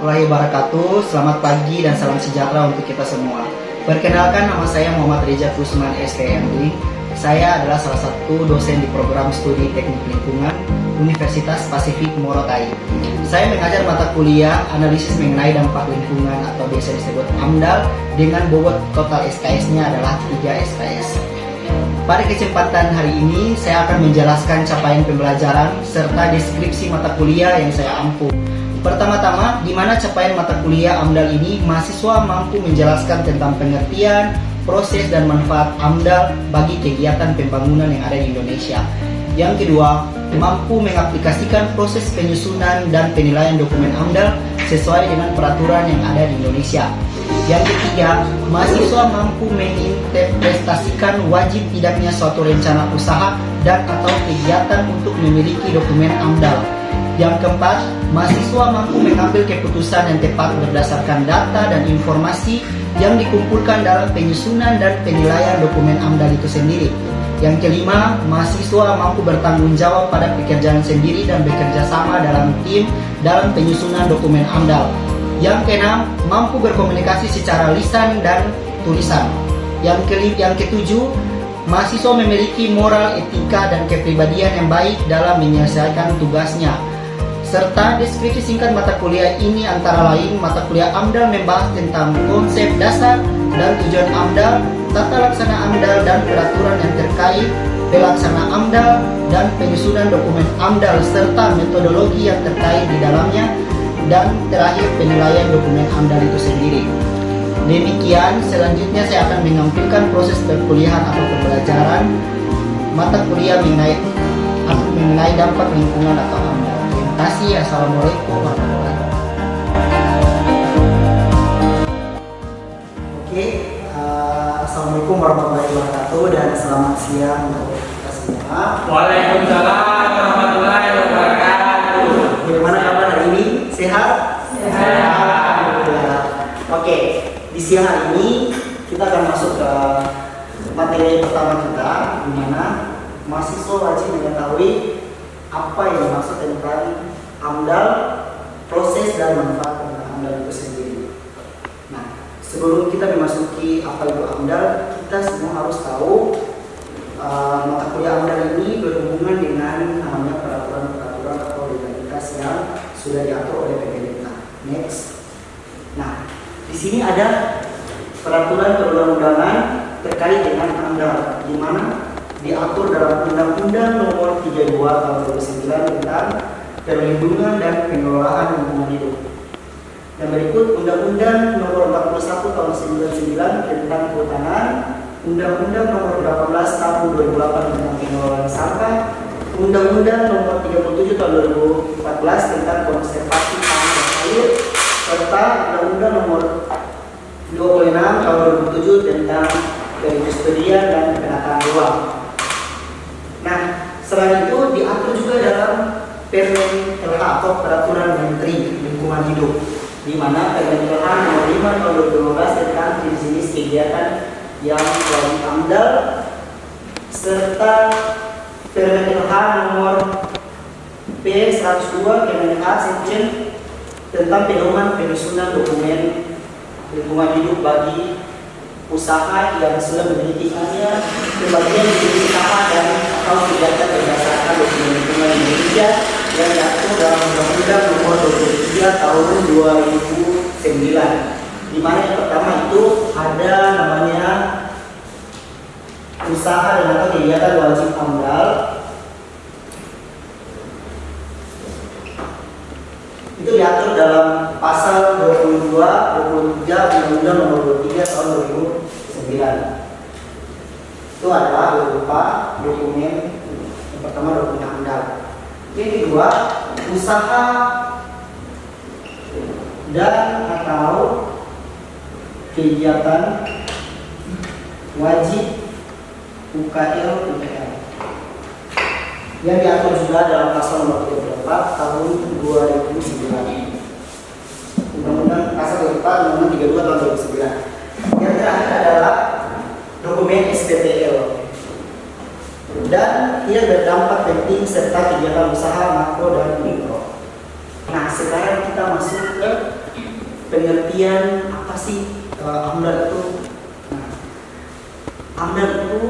warahmatullahi wabarakatuh. Selamat pagi dan salam sejahtera untuk kita semua. Perkenalkan, nama saya Muhammad Reza Kusman STMD. Saya adalah salah satu dosen di program studi teknik lingkungan Universitas Pasifik Morotai. Saya mengajar mata kuliah analisis mengenai dampak lingkungan atau biasa disebut AMDAL dengan bobot total SKS-nya adalah 3 SKS. Pada kesempatan hari ini, saya akan menjelaskan capaian pembelajaran serta deskripsi mata kuliah yang saya ampu. Pertama-tama, di mana capaian mata kuliah AMDAL ini, mahasiswa mampu menjelaskan tentang pengertian, proses, dan manfaat AMDAL bagi kegiatan pembangunan yang ada di Indonesia. Yang kedua, mampu mengaplikasikan proses penyusunan dan penilaian dokumen AMDAL sesuai dengan peraturan yang ada di Indonesia. Yang ketiga, mahasiswa mampu menginterpretasikan wajib tidaknya suatu rencana usaha dan atau kegiatan untuk memiliki dokumen AMDAL. Yang keempat, mahasiswa mampu mengambil keputusan yang tepat berdasarkan data dan informasi yang dikumpulkan dalam penyusunan dan penilaian dokumen AMDAL itu sendiri. Yang kelima, mahasiswa mampu bertanggung jawab pada pekerjaan sendiri dan bekerja sama dalam tim dalam penyusunan dokumen AMDAL. Yang keenam, mampu berkomunikasi secara lisan dan tulisan. Yang ketujuh, mahasiswa memiliki moral, etika, dan kepribadian yang baik dalam menyelesaikan tugasnya. Serta deskripsi singkat mata kuliah ini antara lain, mata kuliah AMDAL membahas tentang konsep dasar dan tujuan AMDAL, tata laksana AMDAL dan peraturan yang terkait, pelaksana AMDAL dan penyusunan dokumen AMDAL serta metodologi yang terkait di dalamnya, dan terakhir penilaian dokumen AMDAL itu sendiri. Demikian, selanjutnya saya akan menampilkan proses perkuliahan atau pembelajaran mata kuliah mengenai dampak lingkungan atau AMDAL. Terima kasih. Assalamualaikum warahmatullahi wabarakatuh. Assalamualaikum warahmatullahi wabarakatuh dan selamat siang untuk kita semua. Waalaikumsalam warahmatullahi wabarakatuh. Bagaimana kabar hari ini? Sehat? Sehat. Oke, di siang hari ini kita akan masuk ke materi pertama kita, di mana mahasiswa wajib mengetahui apa yang dimaksud tentang AMDAL, proses dan manfaat tentang AMDAL itu sendiri. Nah, sebelum kita memasuki apa itu AMDAL, kita semua harus tahu mata kuliah AMDAL ini berhubungan dengan namanya peraturan-peraturan atau legalitas yang sudah diatur oleh pemerintah. Next. Nah, di sini ada peraturan perundang-undangan terkait dengan AMDAL, di mana diatur dalam Undang-Undang Nomor 32 Tahun 2009 tentang perlindungan dan pengelolaan lingkungan hidup. Yang berikut Undang-Undang Nomor 41 Tahun 1999 tentang kehutanan, Undang-Undang Nomor 18 Tahun 2008 tentang pengelolaan sampah, Undang-Undang Nomor 37 Tahun 2014 tentang konservasi tanah dan air, serta Undang-Undang Nomor 26 Tahun 2007 tentang perindustrian dan penataan ruang. Nah, selain itu diatur juga dalam Permen LH atau Peraturan Menteri Lingkungan Hidup, di mana Permen LH Nomor 5 Tahun 2012 tentang jenis kegiatan yang wajib AMDAL, serta Permen LH Nomor P102 Kemenh Section tentang pedoman penyusunan dokumen lingkungan hidup bagi usaha yang sudah memilikinya, pembagian jenis usaha dan atau kegiatan berdasarkan dokumen lingkungan Indonesia yang diatur dalam Undang-Undang Nomor 23 Tahun 2009. Di mana yang pertama itu ada namanya usaha dan atau kegiatan wajib AMDAL. Itu diatur dalam pasal 22, 23 Undang-Undang Nomor 23 Tahun 2009. Itu adalah berupa dokumen. Yang pertama dokumen AMDAL. Yang kedua, usaha dan atau kegiatan wajib UKL yang diatur juga dalam pasal nomor 34 tahun 2009. Undang-Undang pasal 34 Undang-Undang 32 tahun 2009. Yang terakhir adalah dokumen SPPL. Dan ia berdampak penting serta kegiatan usaha makro dan mikro. Nah, sekarang kita masuk ke pengertian apa sih AMDAL itu. Nah, AMDAL itu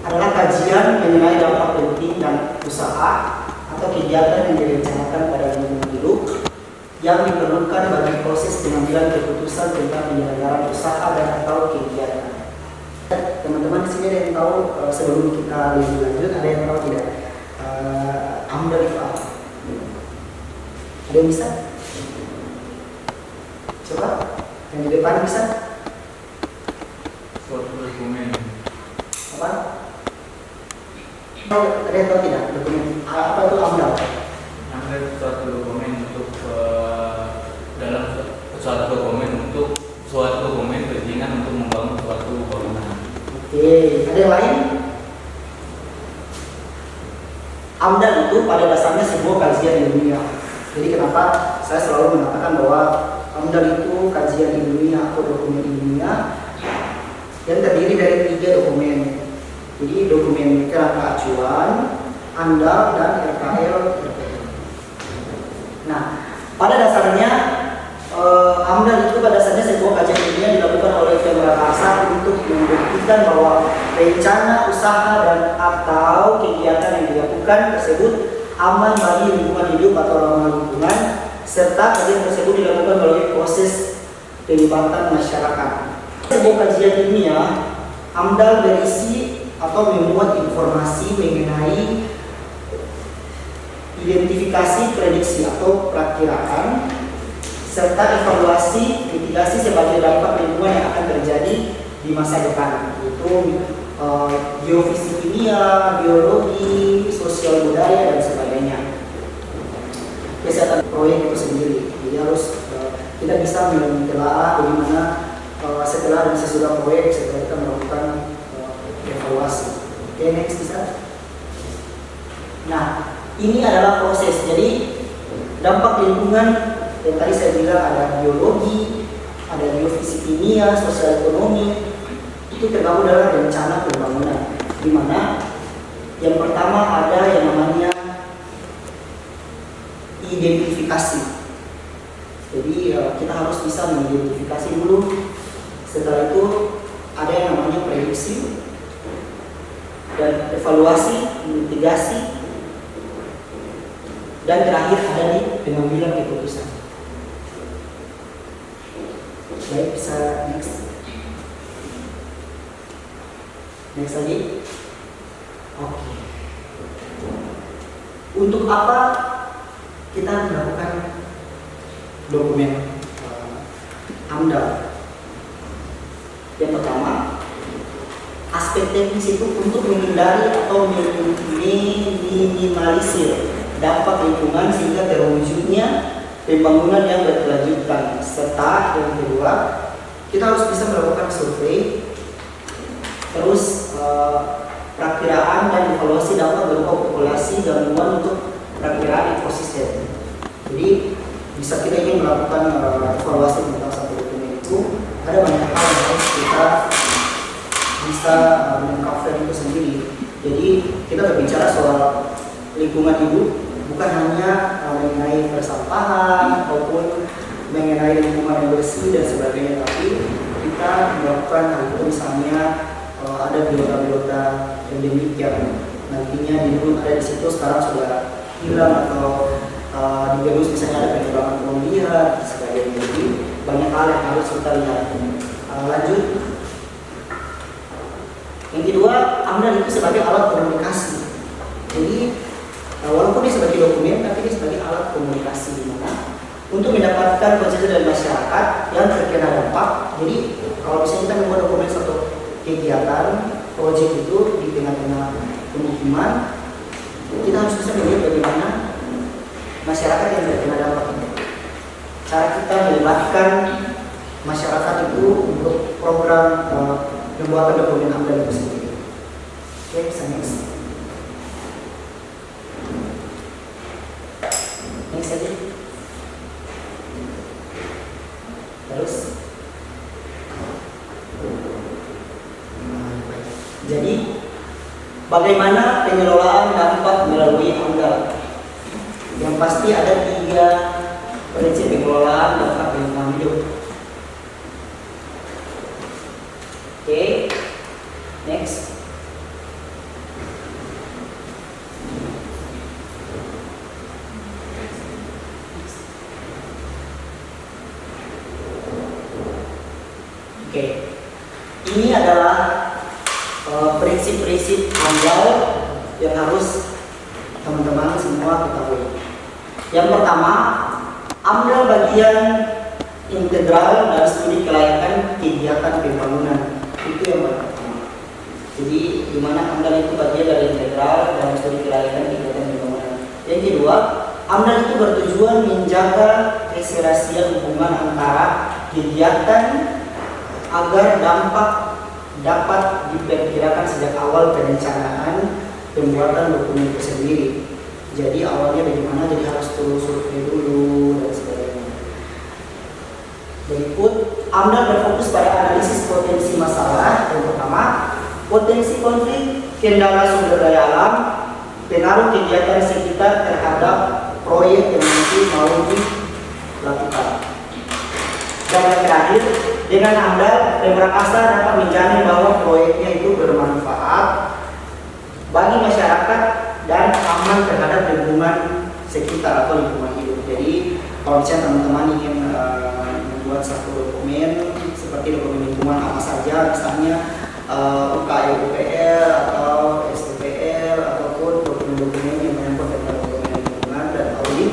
adalah kajian mengenai dampak penting dan usaha atau kegiatan yang direncanakan pada lingkungan hidup yang diperlukan bagi proses pengambilan keputusan tentang penyelenggaraan usaha dan atau kegiatan. Teman-teman di sini ada yang tahu sebelum kita lebih lanjut, ada yang tahu tidak AMDAL itu apa? Ada yang bisa? Coba yang di depan bisa? Suatu dokumen. Apa? Ada yang tahu tidak? Dokumen apa itu AMDAL? Ada suatu dokumen untuk dalam suatu dokumen untuk suatu dokumen perizinan untuk membangun suatu bangunan. Oke, ada yang lain? AMDAL itu pada dasarnya sebuah kajian ilmiah. Jadi kenapa saya selalu mengatakan bahwa AMDAL itu kajian ilmiah atau dokumen ilmiah yang terdiri dari 3 dokumen. Jadi dokumen kerangka acuan, AMDAL, dan RKL. Nah, pada dasarnya AMDAL itu pada dasarnya sebuah kajian ilmiah dilakukan oleh Pemrakarsa untuk membuktikan bahwa rencana usaha dan atau kegiatan yang dilakukan tersebut aman bagi lingkungan hidup atau ramah lingkungan, serta kajian tersebut dilakukan melalui proses pelibatan masyarakat. Sebuah kajian ilmiah, AMDAL berisi atau memuat informasi mengenai identifikasi, prediksi atau perakiraan, serta evaluasi mitigasi sebagai dampak lingkungan yang akan terjadi di masa depan, yaitu geofisik kimia, biologi, sosial budaya, dan sebagainya. Kesehatan proyek itu sendiri, jadi harus kita bisa menelaah bagaimana setelah dan sesudah proyek, setelah kita melakukan evaluasi. Oke, next bisa. Nah, ini adalah proses. Jadi dampak lingkungan yang tadi saya bilang ada biologi, ada geofisik kimia, sosial ekonomi, itu tergabung dalam rencana pembangunan, di mana yang pertama ada yang namanya identifikasi. Jadi kita harus bisa mengidentifikasi dulu. Setelah itu ada yang namanya prediksi dan evaluasi, mitigasi, dan terakhir ada di pengambilan keputusan. Baik, bisa next. Next lagi. Oke. Untuk apa kita melakukan dokumen AMDAL? Yang pertama, aspek teknis itu untuk menghindari atau meminimalisir dampak lingkungan sehingga terwujudnya pembangunan yang berkelanjutan. Serta yang kedua, kita harus bisa melakukan survei, terus perakiraan dan evaluasi dampak berupa populasi gangguan untuk perakiraan ekosistem. Jadi bisa kita ingin melakukan evaluasi tentang satu dokumen itu, ada banyak hal yang harus kita bisa mengcover itu sendiri. Jadi kita berbicara soal lingkungan hidup, bukan hanya mengenai persampahan ataupun mengenai lingkungan yang bersih dan sebagainya, tapi kita melakukan hal itu misalnya ada biota-biota endemik yang nantinya dulu ada di situ sekarang sudah hilang, atau di Garus misalnya ada penerbangan pohon liar dan sebagainya. Jadi banyak hal yang harus kita lihat. Lanjut. Yang kedua, AMDAL itu sebagai alat komunikasi. Jadi walaupun dia sebagai dokumen, tapi dia sebagai alat komunikasi, dimana untuk mendapatkan konsensus dari masyarakat yang terkena dampak. Jadi kalau misalnya kita membuat dokumen satu kegiatan, proyek itu di tengah-tengah pemukiman, kita harus bisa melihat bagaimana masyarakat yang terkena dampak ini. Cara kita melibatkan masyarakat itu untuk program pembuatan dokumen AMDAL itu sendiri. Oke, bisa next. Next aja. Terus. Jadi, bagaimana pengelolaan dampak melalui AMDAL? Yang pasti ada 3 prinsip pengelolaan dampak lingkungan hidup. Oke, next. Oke, ini adalah prinsip-prinsip AMDAL yang harus teman-teman semua ketahui. Yang pertama, AMDAL bagian integral dari studi kelayakan kegiatan pembangunan. Itu yang pertama. Jadi, di mana AMDAL itu bagian dari integral dalam studi kelayakan kegiatan pembangunan. Yang kedua, AMDAL itu bertujuan menjaga keserasian hubungan antara kegiatan agar dampak dapat diperkirakan sejak awal perencanaan pembuatan dokumen itu sendiri. Jadi awalnya bagaimana, jadi harus terus survei dulu dan sebagainya. Berikut, AMDAL berfokus pada analisis potensi masalah. Yang pertama, potensi konflik, kendala sumber daya alam, pengaruh kegiatan sekitar terhadap proyek yang nanti mau dilakukan. Dan yang terakhir, dengan AMDAL, Pemrakarsa dapat menjamin bahwa proyeknya itu bermanfaat bagi masyarakat dan aman terhadap lingkungan sekitar atau lingkungan hidup. Jadi, kalau misalnya teman-teman ingin membuat satu dokumen seperti dokumen lingkungan apa saja, misalnya UKL, UPL atau STPL ataupun dokumen-dokumen yang menyangkut tentang dokumen lingkungan dan audit,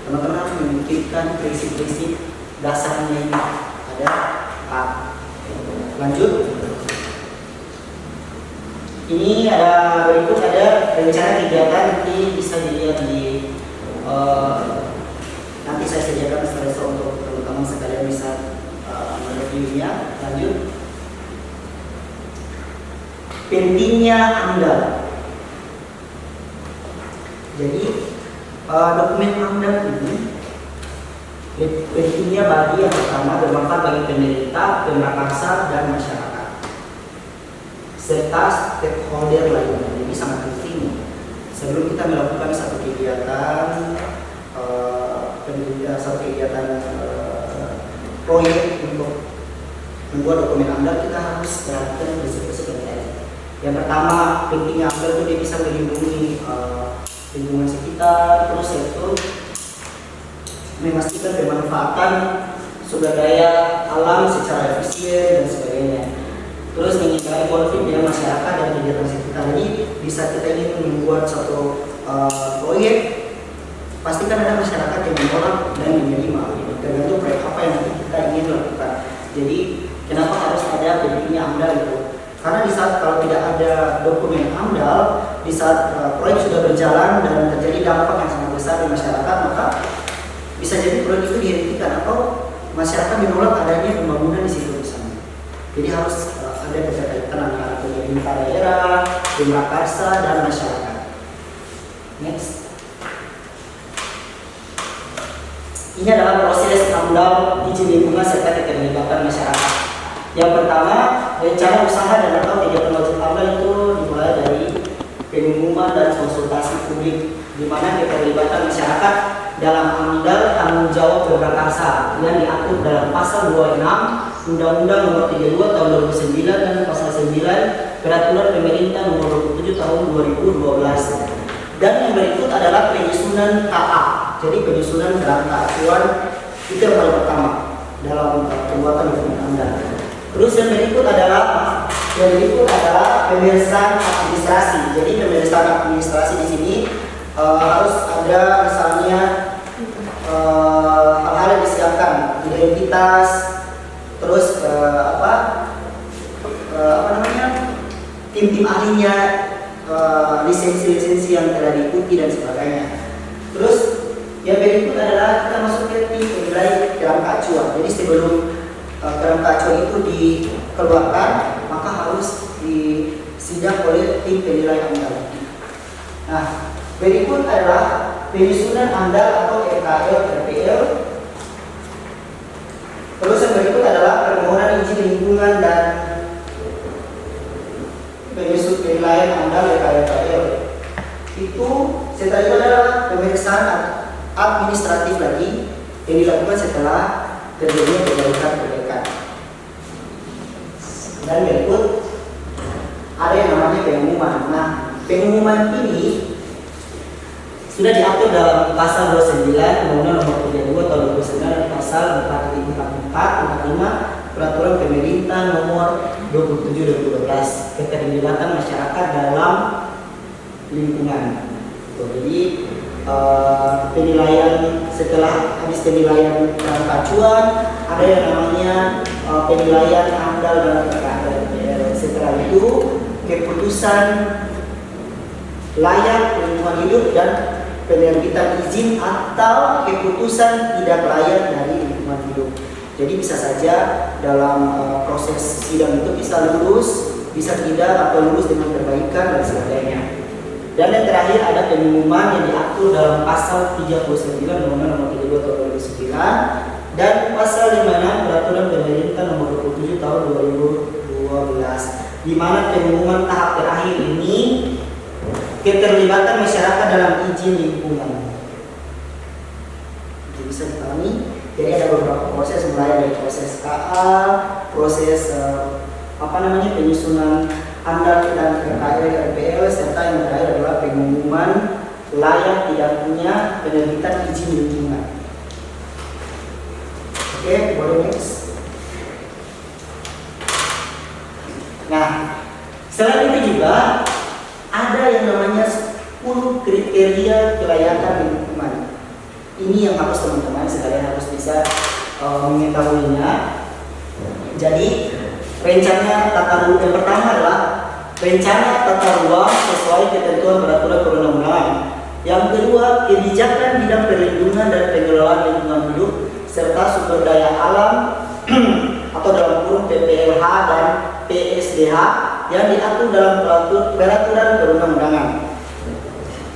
teman-teman harus memikirkan prinsip-prinsip dasarnya ini ada. Lanjut. Ini ada berikut ada rencana kegiatan, nanti bisa dilihat di nanti saya sediakan slide untuk teman-teman sekalian bisa mereviewnya. Lanjut. Pentingnya AMDAL. Jadi dokumen AMDAL ini pentingnya bagi yang pertama bermanfaat bagi pemerintah, Pemrakarsa dan masyarakat serta stakeholder lainnya. Jadi sangat penting sebelum kita melakukan satu kegiatan proyek untuk membuat dokumen AMDAL, kita harus perhatikan prinsip-prinsip yang tadi. Yang pertama, pentingnya AMDAL itu dia bisa melindungi lingkungan sekitar, terus itu memastikan pemanfaatan sumber daya alam secara efisien dan sebagainya. Terus menghindari konflik dengan masyarakat dan kegiatan sekitar. Jadi bisa kita ingin membuat satu proyek, pastikan ada masyarakat yang menolak dan menerima. Tergantung proyek apa yang nanti kita ingin lakukan. Jadi kenapa harus ada pentingnya AMDAL itu? Karena di saat kalau tidak ada dokumen AMDAL, di saat proyek sudah berjalan dan terjadi dampak yang sangat besar di masyarakat, maka bisa jadi proyek itu dihentikan atau masyarakat menolak adanya pembangunan di situ misalnya. Jadi harus ada keterkaitan antara pemerintah daerah, Pemrakarsa dan masyarakat. Next. Ini adalah proses AMDAL izin lingkungan serta keterlibatan masyarakat. Yang pertama, rencana usaha dan atau kegiatan wajib AMDAL itu dimulai dari pengumuman dan konsultasi publik, di mana keterlibatan masyarakat dalam AMDAL tanggung jawab Pemrakarsa yang diatur dalam pasal 26 Undang-Undang Nomor 32 Tahun 2009 dan pasal 9 Peraturan Pemerintah Nomor 27 Tahun 2012. Dan yang berikut adalah penyusunan KA. Jadi penyusunan kerangka acuan itu yang paling pertama dalam pembuatan dokumen AMDAL. Terus yang berikut adalah pemeriksaan administrasi. Jadi pemeriksaan administrasi di sini harus ada misalnya hal-hal yang disiapkan, identitas, terus tim-tim ahlinya, lisensi-lisensi yang telah diikuti dan sebagainya. Terus yang berikut adalah kita masuk ke tim penilai kerangka acuan. Jadi sebelum kerangka acuan itu dikeluarkan, maka harus disidang oleh tim penilai AMDAL. Nah, berikut adalah penyusunan AMDAL atau RKL, RPL. Terus yang berikut adalah permohonan izin lingkungan dan penyusun penilaian AMDAL, RKL, RPL. Itu setelah itu adalah pemeriksaan administratif lagi. yang dilakukan setelah terjadinya perbaikan. Dan berikut ada yang namanya pengumuman. Nah, pengumuman ini sudah diatur dalam pasal 29 Undang-Undang Nomor 32 Tahun 2009 dan pasal 45 Peraturan Pemerintah Nomor 27/2012 keterlibatan masyarakat dalam lingkungan. Jadi penilaian setelah habis penilaian acuan ada yang namanya penilaian AMDAL dalam PKL. Setelah itu keputusan layak lingkungan hidup dan penerbitan izin atau keputusan tidak layak dari lingkungan hidup. Jadi bisa saja dalam proses sidang itu bisa lulus, bisa tidak, atau lulus dengan perbaikan dan sebagainya. Dan yang terakhir ada pengumuman yang diatur dalam pasal 39 Undang-Undang Nomor 32 Tahun 2009 dan pasal 56 Peraturan Pemerintah Nomor 27 Tahun 2012, di mana pengumuman tahap terakhir ini keterlibatan masyarakat dalam izin lingkungan. Jadi bisa dipahami. Jadi ada beberapa proses, mulai dari proses KA, proses penyusunan AMDAL dan PKL RPL, serta yang terakhir adalah pengumuman layak tidaknya penerbitan izin lingkungan. Oke, boleh next. Nah, selain itu juga ada yang namanya 10 kriteria kelayakan lingkungan. Ini yang harus teman-teman sekalian harus bisa mengetahuinya. Jadi rencana tata ruang yang pertama adalah rencana tata ruang sesuai ketentuan peraturan perundang-undangan. Yang kedua, kebijakan bidang perlindungan dan pengelolaan lingkungan hidup serta sumber daya alam atau dalam kurung PPLH dan PSDH yang diatur dalam peraturan perundang-undangan.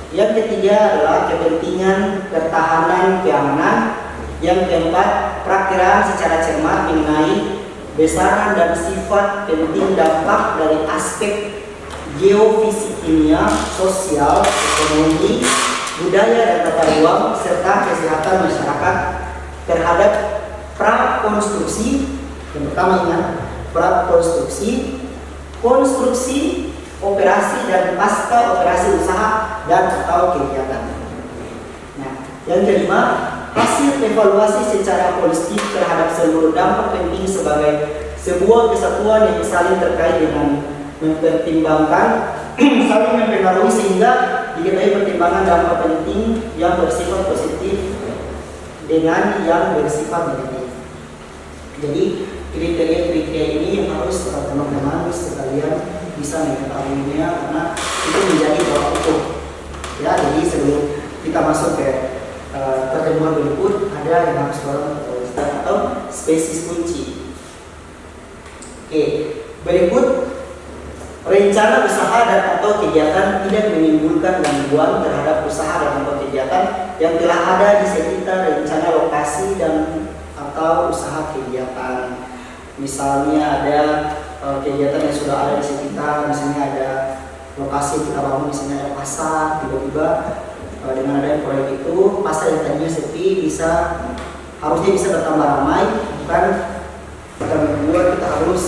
Yang ketiga adalah kepentingan pertahanan keamanan. Yang keempat, perakiraan secara cermat mengenai besaran dan sifat penting dampak dari aspek geofisik, kimia, sosial, ekonomi, budaya dan tata ruang serta kesehatan masyarakat terhadap prakonstruksi. Yang pertama ingat, prakonstruksi, konstruksi, operasi dan pasca operasi usaha dan atau kegiatan. Nah, yang kelima, hasil evaluasi secara holistik terhadap seluruh dampak penting sebagai sebuah kesatuan yang saling terkait dengan mempertimbangkan saling mempengaruhi sehingga diketahui pertimbangan dampak penting yang bersifat positif dengan yang bersifat negatif. Jadi kriteria-kriteria ini yang harus teman-teman sekalian bisa mengetahuinya karena itu menjadi tolak ukur. Ya, jadi sebelum kita masuk ke pertemuan berikut ada yang harus orang atau spesies kunci. Oke, berikut rencana usaha dan atau kegiatan tidak menimbulkan gangguan terhadap usaha dan atau kegiatan yang telah ada di sekitar rencana lokasi dan atau usaha kegiatan. Misalnya ada kegiatan yang sudah ada di sekitar, misalnya ada lokasi kita bangun, misalnya ada pasar, tiba-tiba dengan adanya proyek itu pasar yang tadinya sepi harusnya bisa bertambah ramai, bukan kita membuat kita harus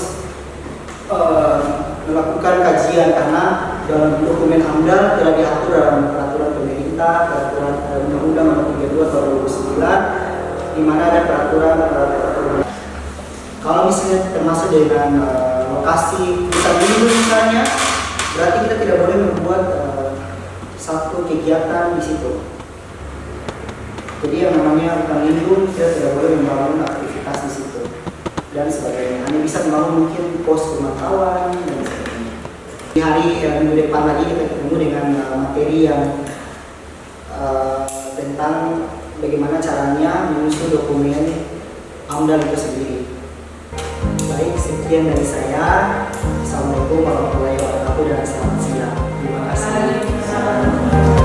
melakukan kajian karena dalam dokumen AMDAL telah diatur dalam peraturan pemerintah, peraturan Undang-Undang Nomor 32 Tahun 2009, di mana ada peraturan kalau misalnya termasuk dengan lokasi hutan lindung misalnya, berarti kita tidak boleh membuat satu kegiatan di situ. Jadi yang namanya hutan lindung kita tidak boleh membangun aktivitas di situ dan sebagainya. Hanya bisa membangun mungkin pos pemantauan dan sebagainya. Di hari minggu depan lagi kita ketemu dengan materi yang tentang bagaimana caranya menyusun dokumen AMDAL itu sendiri. Baik, sekian dari saya. Assalamualaikum warahmatullahi wabarakatuh dan selamat siang. Terima kasih.